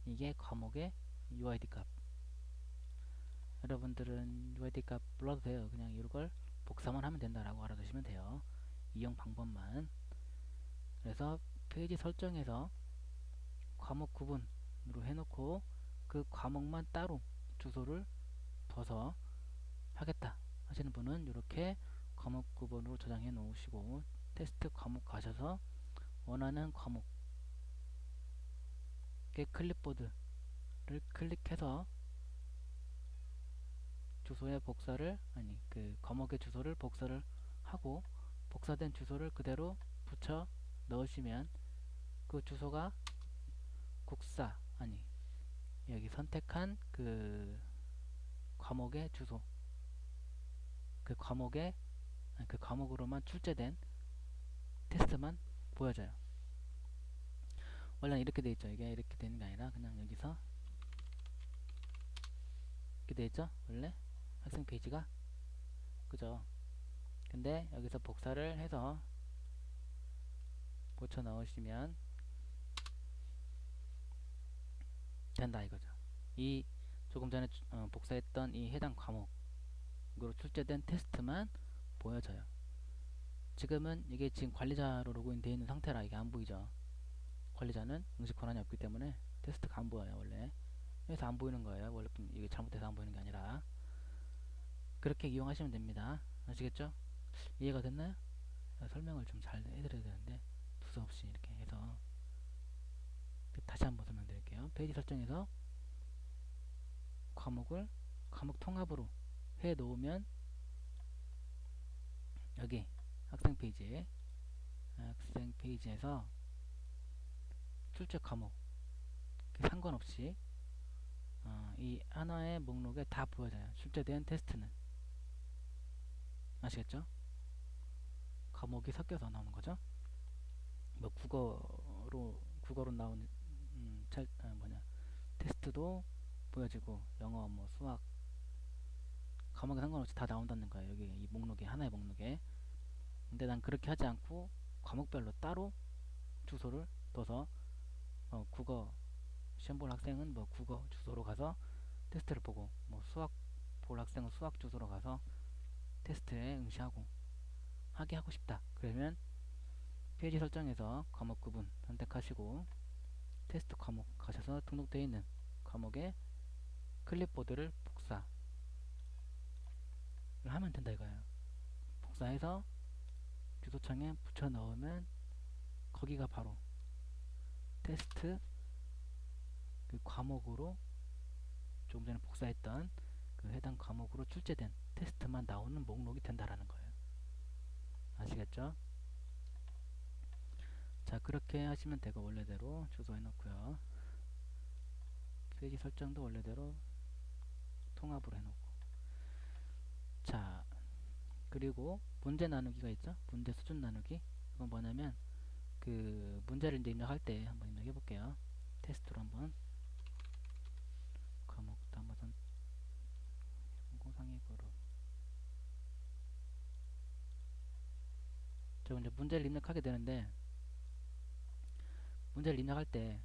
이게 과목의 UID 값. 여러분들은 UID 값 불러도 돼요. 그냥 이걸 복사만 하면 된다라고 알아두시면 돼요. 이용 방법만. 그래서 페이지 설정에서 과목 구분으로 해놓고 그 과목만 따로 주소를 둬서 하겠다 하시는 분은 이렇게 과목 구분으로 저장해 놓으시고 테스트 과목 가셔서 원하는 과목의 클립보드를 클릭해서 주소의 복사를 그 과목의 주소를 복사를 하고 복사된 주소를 그대로 붙여 넣으시면 그 주소가 국사 여기 선택한 그 과목의 주소 그 과목의 그 과목으로만 출제된 테스트만 보여져요. 원래는 이렇게 돼 있죠. 이게 이렇게 되는 게 아니라 그냥 여기서 이렇게 돼 있죠. 원래 학생 페이지가 그죠. 근데 여기서 복사를 해서 고쳐 넣으시면 된다 이거죠. 이 조금 전에 복사했던 이 해당 과목으로 출제된 테스트만 보여져요. 지금은 이게 지금 관리자로 로그인 되어 있는 상태라 이게 안 보이죠. 관리자는 응시 권한이 없기 때문에 테스트가 안 보여요. 원래 그래서 안 보이는 거예요. 원래 이게 잘못돼서 안 보이는 게 아니라 그렇게 이용하시면 됩니다. 아시겠죠? 이해가 됐나요? 설명을 좀 잘 해드려야 되는데 두서없이 이렇게 해서 다시 한번 설명드릴게요. 페이지 설정에서 과목을 과목 통합으로 해 놓으면 여기 학생 페이지에서 출제 과목 상관없이 이 하나의 목록에 다 보여져요. 출제된 테스트는 아시겠죠? 과목이 섞여서 나오는 거죠. 뭐 국어로 나온 테스트도 보여지고 영어 뭐 수학 과목에 상관없이 다 나온다는 거예요. 여기 이 목록에 하나의 목록에. 근데 난 그렇게 하지 않고 과목별로 따로 주소를 둬서 국어 시험 볼 학생은 뭐 국어 주소로 가서 테스트를 보고 뭐 수학 볼 학생은 수학 주소로 가서 테스트에 응시하고 하게 하고 싶다. 그러면 페이지 설정에서 과목 구분 선택하시고 테스트 과목 가셔서 등록되어 있는 과목에 클립보드를 복사를 하면 된다 이거예요. 복사해서 주소창에 붙여 넣으면 거기가 바로 테스트 그 과목으로 조금 전에 복사했던 그 해당 과목으로 출제된 테스트만 나오는 목록이 된다라는 거예요. 아시겠죠? 자, 그렇게 하시면 되고 원래대로 주소 해놓고요. 페이지 설정도 원래대로 통합으로 해놓고. 자, 그리고 문제 나누기가 있죠? 문제 수준 나누기. 이건 뭐냐면 그 문제를 이제 입력할 때 한번 입력해 볼게요. 테스트로 한번 과목도 한번 상위 그룹. 자, 이제 문제를 입력하게 되는데 문제를 입력할 때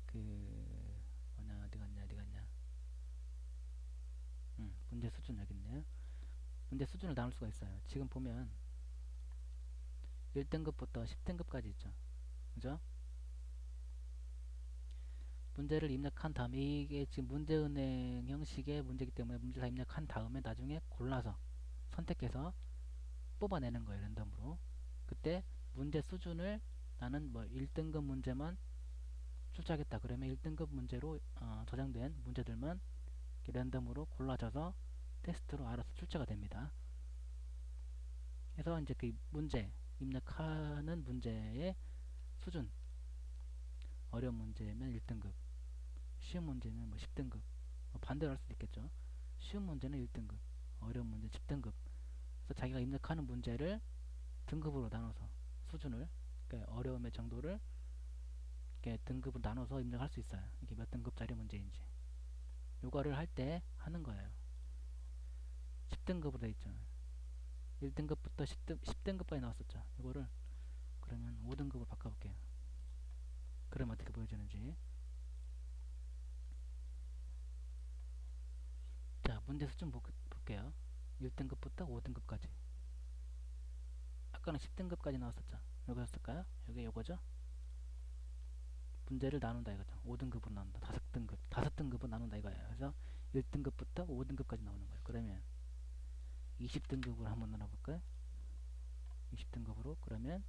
그 뭐냐 어디 갔냐 문제 수준 여기 있네요. 문제 수준을 나눌 수가 있어요. 지금 보면 1등급부터 10등급까지 있죠. 그죠? 문제를 입력한 다음에 이게 지금 문제은행 형식의 문제이기 때문에 문제를 다 입력한 다음에 나중에 골라서 선택해서 뽑아내는 거예요. 랜덤으로. 그때 문제 수준을 나는 뭐 1등급 문제만 출제하겠다. 그러면 1등급 문제로 저장된 문제들만 랜덤으로 골라져서 테스트로 알아서 출제가 됩니다. 그래서 이제 그 문제 입력하는 문제의 수준 어려운 문제면 1등급 쉬운 문제는 뭐 10등급 반대로 할 수도 있겠죠. 쉬운 문제는 1등급 어려운 문제 10등급 그래서 자기가 입력하는 문제를 등급으로 나눠서 수준을 그러니까 어려움의 정도를 이렇게 등급으로 나눠서 입력할 수 있어요. 이게 몇 등급짜리 문제인지 요거를 할 때 하는 거예요. 10등급으로 되어 있죠. 1등급부터 10등급까지 나왔었죠. 이거를 그러면 5등급으로 바꿔볼게요. 그럼 어떻게 보여주는지 문제 수준 볼게요. 1등급부터 5등급까지. 아까는 10등급까지 나왔었죠. 여기였을까요? 여기 요거죠? 문제를 나눈다 이거죠. 5등급으로 나눈다. 5등급. 5등급으로 나눈다 이거예요. 그래서 1등급부터 5등급까지 나오는 거예요. 그러면 20등급으로 한번 나눠볼까요? 20등급으로 그러면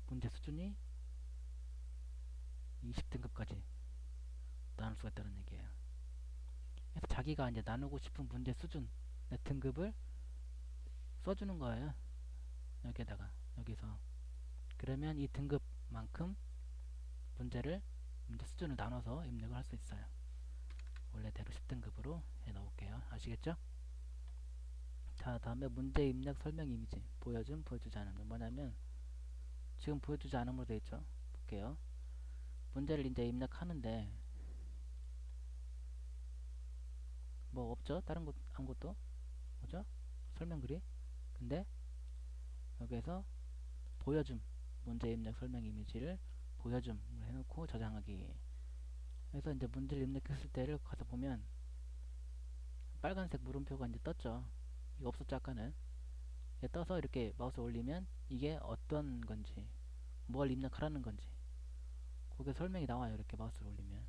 문제 수준이 20등급까지 나눌 수가 있다는 얘기예요. 그래서 자기가 이제 나누고 싶은 문제 수준, 등급을 써주는 거예요. 여기에다가 여기서 그러면 이 등급만큼 문제 수준을 나눠서 입력을 할 수 있어요. 원래대로 10등급으로 해 놓을게요. 아시겠죠? 자, 다음에 문제 입력 설명 이미지 보여줌 보여주지 않음. 뭐냐면 지금 보여주지 않음으로 되어 있죠. 볼게요. 문제를 이제 입력하는데 뭐 없죠? 다른 것 아무것도 뭐죠? 설명글이. 근데 여기에서 보여줌 문제 입력 설명 이미지를 보여줌 해놓고 저장하기. 그래서 이제 문제를 입력했을 때를 가서 보면 빨간색 물음표가 이제 떴죠. 이거 없었죠 아까는. 떠서 이렇게 마우스 올리면 이게 어떤 건지 뭘 입력하라는 건지 그게 설명이 나와요. 이렇게 마우스를 올리면.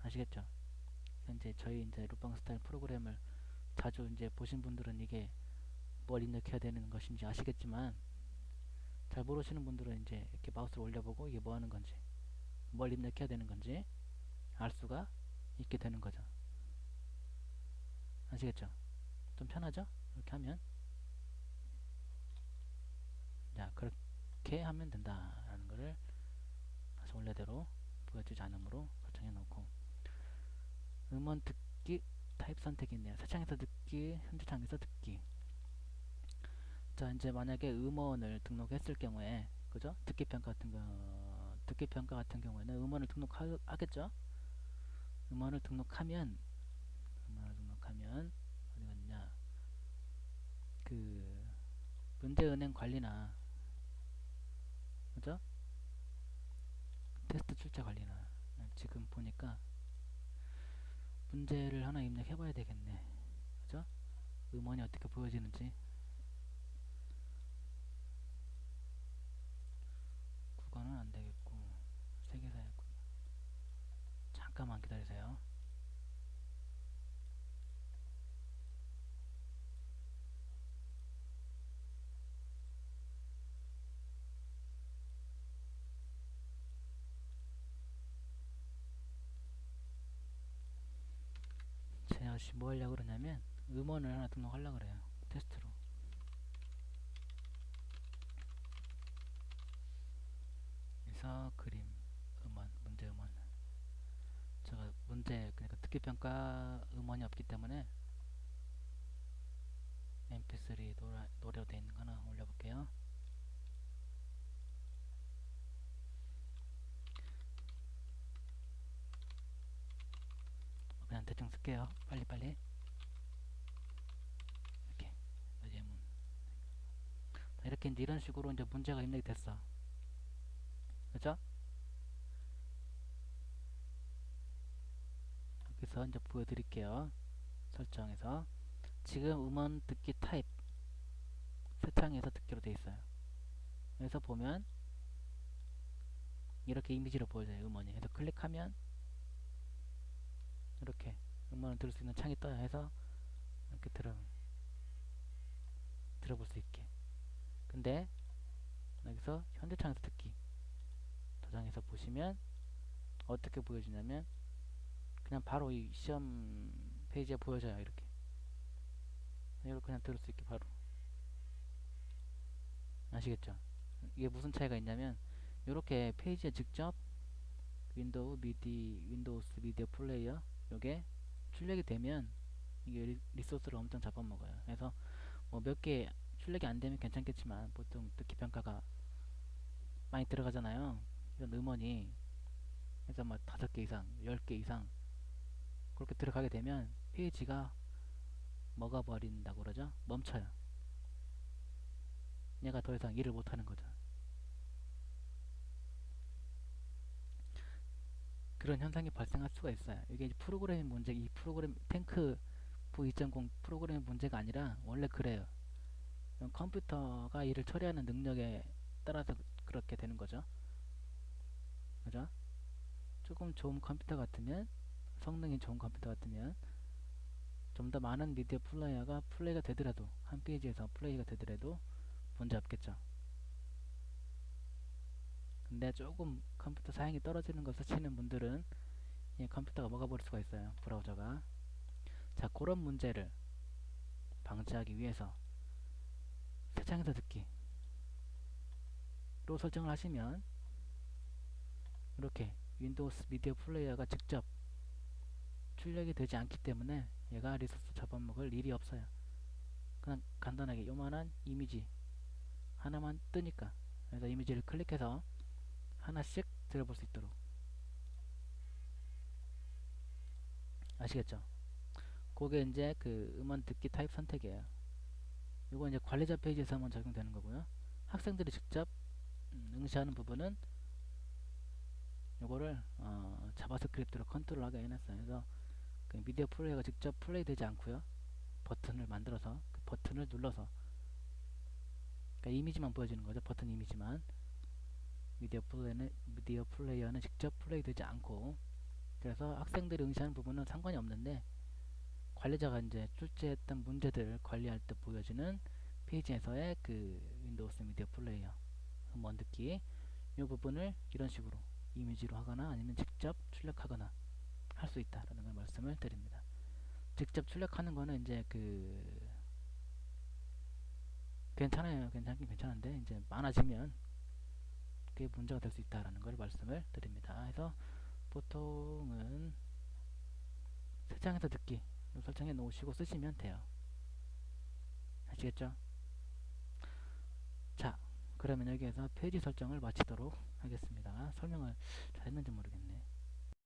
아시겠죠? 이제 저희 이제 루팡 스타일 프로그램을 자주 이제 보신 분들은 이게 뭘 입력해야 되는 것인지 아시겠지만 잘 모르시는 분들은 이제 이렇게 마우스를 올려보고 이게 뭐 하는 건지 뭘 입력해야 되는 건지 알 수가 있게 되는 거죠. 아시겠죠? 좀 편하죠? 이렇게 하면. 자, 그렇게 하면 된다라는 거를 다시 원래대로 보여주지 않음으로 설정해 놓고 음원 듣기 타입 선택이 있네요. 새 창에서 듣기, 현재 창에서 듣기. 자, 이제 만약에 음원을 등록했을 경우에 그죠? 듣기 평가 같은 경우에는 음원을 등록하겠죠? 음원을 등록하면 어디 갔냐? 그 문제은행 관리나 그죠? 테스트 출제 관리나 지금 보니까 문제를 하나 입력해 봐야 되겠네. 그죠? 음원이 어떻게 보여지는지. 국어는 안 되겠고 세계사였고. 잠깐만 기다리세요. 제가 지금 뭐 하려고 그러냐면 음원을 하나 등록하려고 그래요. 테스트로. 그래서 그림, 음원, 문제 음원. 제가 문제 그러니까 듣기평가 음원이 없기 때문에 mp3 노래로 되어 있는 거 하나 올려볼게요. 그냥 대충 쓸게요. 빨리빨리. 이렇게 예문. 이렇게 이제 이런 식으로 이제 문제가 입력이 됐어. 그죠? 여기서 이제 보여드릴게요. 설정에서 지금 음원 듣기 타입 새 창에서 듣기로 되어 있어요. 그래서 보면 이렇게 이미지로 보여져요. 음원이. 그래서 클릭하면 이렇게 음원을 들을 수 있는 창이 떠요. 해서 이렇게 들어볼 수 있게. 근데 여기서 현재 창에서 듣기 저장해서 보시면 어떻게 보여지냐면 그냥 바로 이 시험 페이지에 보여져요. 이렇게 그냥 들을 수 있게 바로. 아시겠죠? 이게 무슨 차이가 있냐면 이렇게 페이지에 직접 윈도우스 미디어 플레이어 요게 출력이 되면 이게 리소스를 엄청 잡아먹어요. 그래서 뭐 몇 개 출력이 안 되면 괜찮겠지만 보통 듣기 평가가 많이 들어가잖아요. 이런 음원이. 그래서 막 5개 이상, 10개 이상 그렇게 들어가게 되면 페이지가 먹어버린다고 그러죠? 멈춰요. 얘가 더 이상 일을 못하는 거죠. 그런 현상이 발생할 수가 있어요. 이게 프로그래밍 문제, 이 프로그램 탱크 V2.0 프로그래밍 문제가 아니라 원래 그래요. 컴퓨터가 이를 처리하는 능력에 따라서 그렇게 되는 거죠. 그죠? 조금 좋은 컴퓨터 같으면, 성능이 좋은 컴퓨터 같으면 좀 더 많은 미디어 플레이어가 플레이가 되더라도, 한 페이지에서 플레이가 되더라도 문제 없겠죠. 근데 조금 컴퓨터 사양이 떨어지는 걸 쓰시는 분들은 이 컴퓨터가 먹어버릴 수가 있어요. 브라우저가. 자, 그런 문제를 방지하기 위해서 새 창에서 듣기로 설정을 하시면 이렇게 윈도우스 미디어 플레이어가 직접 출력이 되지 않기 때문에 얘가 리소스 잡아먹을 일이 없어요. 그냥 간단하게 요만한 이미지 하나만 뜨니까, 그래서 이미지를 클릭해서 하나씩 들어볼 수 있도록. 아시겠죠? 그게 이제 그 음원 듣기 타입 선택이에요. 이거 이제 관리자 페이지에서만 적용되는 거고요. 학생들이 직접 응시하는 부분은 이거를 자바스크립트로 컨트롤하게 해놨어요. 그래서 그 미디어 플레이어가 직접 플레이 되지 않고요. 버튼을 만들어서 그 버튼을 눌러서, 그러니까 이미지만 보여주는 거죠. 버튼 이미지만. 미디어 플레이어는 직접 플레이 되지 않고, 그래서 학생들이 응시하는 부분은 상관이 없는데, 관리자가 이제 출제했던 문제들을 관리할 때 보여지는 페이지에서의 그 윈도우스 미디어 플레이어 음원 듣기, 이 부분을 이런 식으로 이미지로 하거나 아니면 직접 출력하거나 할 수 있다라는 걸 말씀을 드립니다. 직접 출력하는 거는 이제 그 괜찮아요. 괜찮긴 괜찮은데 이제 많아지면 그게 문제가 될 수 있다라는 걸 말씀을 드립니다. 그래서 보통은 세창에서 듣기 설정해 놓으시고 쓰시면 돼요. 아시겠죠? 자, 그러면 여기에서 페이지 설정을 마치도록 하겠습니다. 설명을 잘 했는지 모르겠네요.